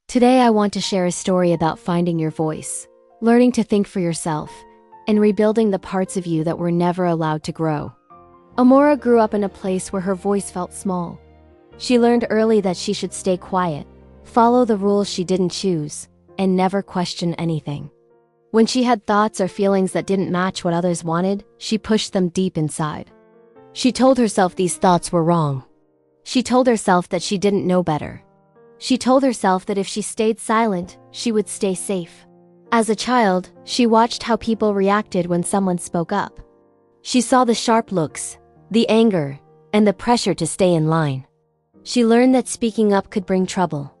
Today I want to share a story about finding your voice, learning to think for yourself, and rebuilding the parts of you that were never allowed to grow. Amora grew up in a place where her voice felt small. She learned early that she should stay quiet, follow the rules she didn't choose, and never question anything. When she had thoughts or feelings that didn't match what others wanted, she pushed them deep inside. She told herself these thoughts were wrong. She told herself that she didn't know better. She told herself that if she stayed silent, she would stay safe. As a child, she watched how people reacted when someone spoke up. She saw the sharp looks, the anger, and the pressure to stay in line. She learned that speaking up could bring trouble.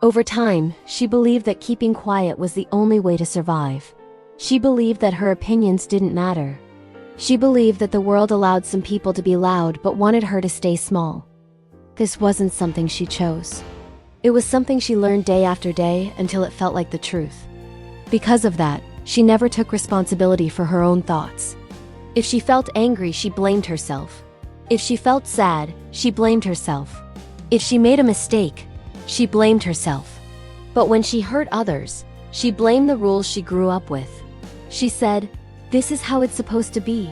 Over time, she believed that keeping quiet was the only way to survive. She believed that her opinions didn't matter. She believed that the world allowed some people to be loud but wanted her to stay small. This wasn't something she chose. It was something she learned day after day until it felt like the truth. Because of that, she never took responsibility for her own thoughts. If she felt angry, she blamed herself. If she felt sad, she blamed herself. If she made a mistake, she blamed herself. But when she hurt others, she blamed the rules she grew up with. She said, "This is how it's supposed to be,"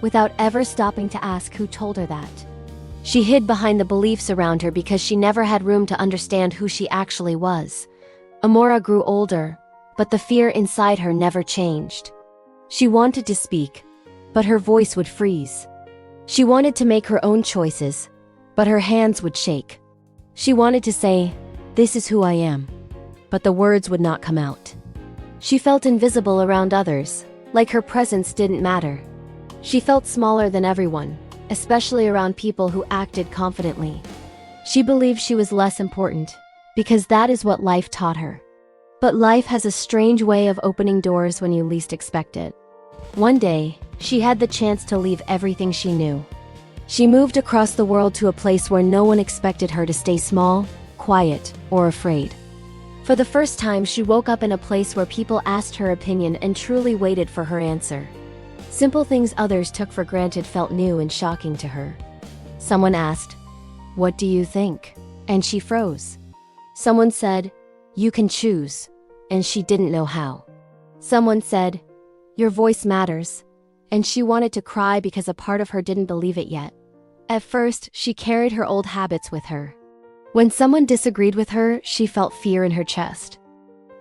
without ever stopping to ask who told her that. She hid behind the beliefs around her because she never had room to understand who she actually was. Amora grew older, but the fear inside her never changed. She wanted to speak, but her voice would freeze. She wanted to make her own choices, but her hands would shake. She wanted to say, "This is who I am," but the words would not come out. She felt invisible around others, like her presence didn't matter. She felt smaller than everyone, especially around people who acted confidently. She believed she was less important, because that is what life taught her. But life has a strange way of opening doors when you least expect it. One day, she had the chance to leave everything she knew. She moved across the world to a place where no one expected her to stay small, quiet, or afraid. For the first time, she woke up in a place where people asked her opinion and truly waited for her answer. Simple things others took for granted felt new and shocking to her. Someone asked, "What do you think?" And she froze. Someone said, "You can choose," and she didn't know how. Someone said, "Your voice matters," and she wanted to cry because a part of her didn't believe it yet. At first, she carried her old habits with her. When someone disagreed with her, she felt fear in her chest.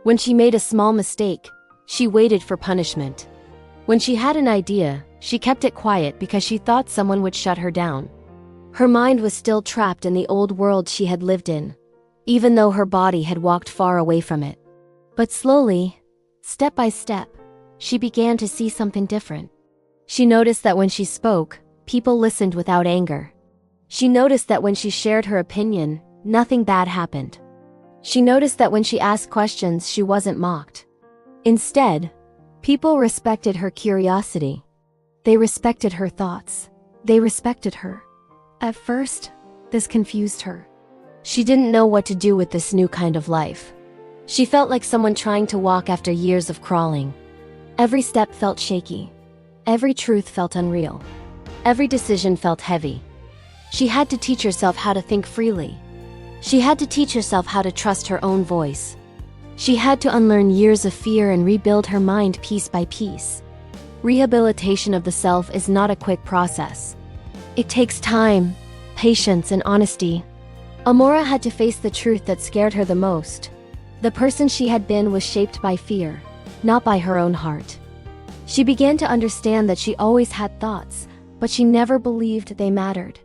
When she made a small mistake, she waited for punishment. When she had an idea, she kept it quiet because she thought someone would shut her down. Her mind was still trapped in the old world she had lived in, even though her body had walked far away from it. But slowly, step by step, she began to see something different. She noticed that when she spoke, people listened without anger. She noticed that when she shared her opinion, nothing bad happened. She noticed that when she asked questions, she wasn't mocked. Instead, people respected her curiosity. They respected her thoughts. They respected her. At first, this confused her. She didn't know what to do with this new kind of life. She felt like someone trying to walk after years of crawling. Every step felt shaky. Every truth felt unreal. Every decision felt heavy. She had to teach herself how to think freely. She had to teach herself how to trust her own voice. She had to unlearn years of fear and rebuild her mind piece by piece. Rehabilitation of the self is not a quick process. It takes time, patience, and honesty. Amora had to face the truth that scared her the most. The person she had been was shaped by fear, not by her own heart. She began to understand that she always had thoughts, but she never believed they mattered.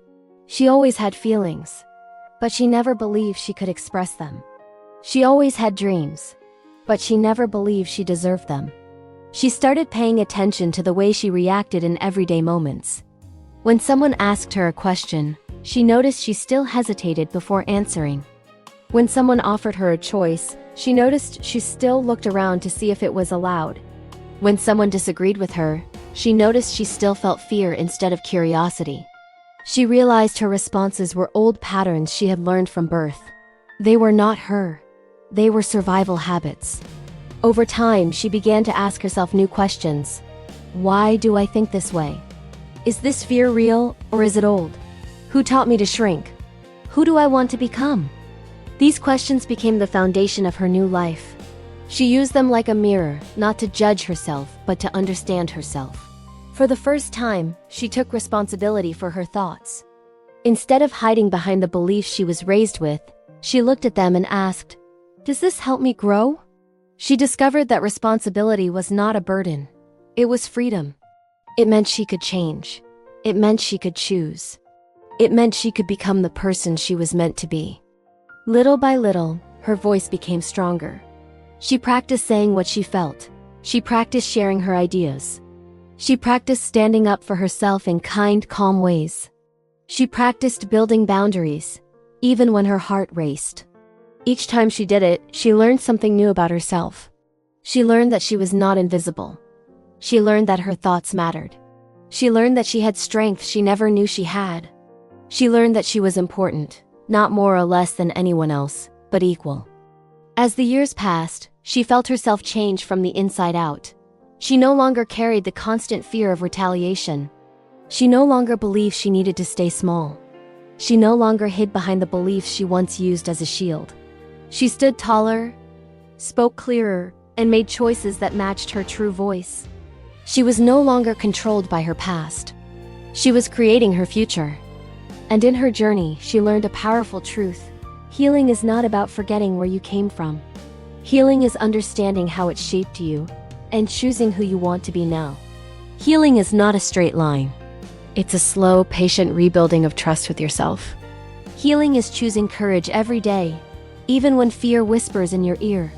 She always had feelings, but she never believed she could express them. She always had dreams, but she never believed she deserved them. She started paying attention to the way she reacted in everyday moments. When someone asked her a question, she noticed she still hesitated before answering. When someone offered her a choice, she noticed she still looked around to see if it was allowed. When someone disagreed with her, she noticed she still felt fear instead of curiosity. She realized her responses were old patterns she had learned from birth. They were not her. They were survival habits. Over time, she began to ask herself new questions. Why do I think this way? Is this fear real, or is it old? Who taught me to shrink? Who do I want to become? These questions became the foundation of her new life. She used them like a mirror, not to judge herself, but to understand herself. For the first time, she took responsibility for her thoughts. Instead of hiding behind the beliefs she was raised with, she looked at them and asked, "Does this help me grow?" She discovered that responsibility was not a burden. It was freedom. It meant she could change. It meant she could choose. It meant she could become the person she was meant to be. Little by little, her voice became stronger. She practiced saying what she felt. She practiced sharing her ideas. She practiced standing up for herself in kind, calm ways. She practiced building boundaries, even when her heart raced. Each time she did it, she learned something new about herself. She learned that she was not invisible. She learned that her thoughts mattered. She learned that she had strength she never knew she had. She learned that she was important, not more or less than anyone else, but equal. As the years passed, she felt herself change from the inside out. She no longer carried the constant fear of retaliation. She no longer believed she needed to stay small. She no longer hid behind the beliefs she once used as a shield. She stood taller, spoke clearer, and made choices that matched her true voice. She was no longer controlled by her past. She was creating her future. And in her journey, she learned a powerful truth. Healing is not about forgetting where you came from. Healing is understanding how it shaped you and choosing who you want to be now. Healing is not a straight line. It's a slow, patient rebuilding of trust with yourself. Healing is choosing courage every day, even when fear whispers in your ear.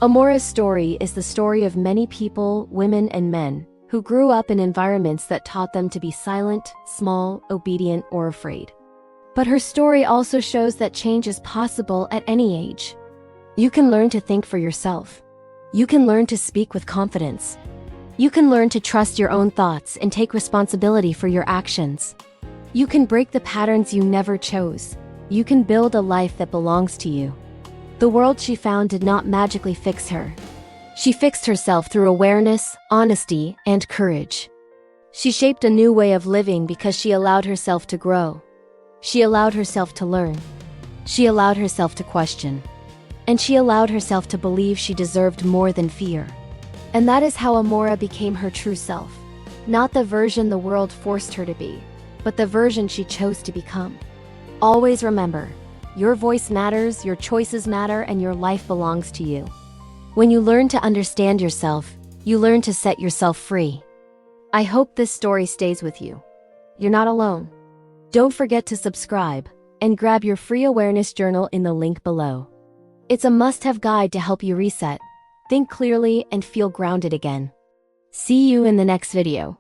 Amora's story is the story of many people, women and men, who grew up in environments that taught them to be silent, small, obedient, or afraid. But her story also shows that change is possible at any age. You can learn to think for yourself. You can learn to speak with confidence. You can learn to trust your own thoughts and take responsibility for your actions. You can break the patterns you never chose. You can build a life that belongs to you. The world she found did not magically fix her. She fixed herself through awareness, honesty, and courage. She shaped a new way of living because she allowed herself to grow. She allowed herself to learn. She allowed herself to question. And she allowed herself to believe she deserved more than fear. And that is how Amora became her true self. Not the version the world forced her to be, but the version she chose to become. Always remember, your voice matters, your choices matter, and your life belongs to you. When you learn to understand yourself, you learn to set yourself free. I hope this story stays with you. You're not alone. Don't forget to subscribe and grab your free awareness journal in the link below. It's a must-have guide to help you reset, think clearly, and feel grounded again. See you in the next video.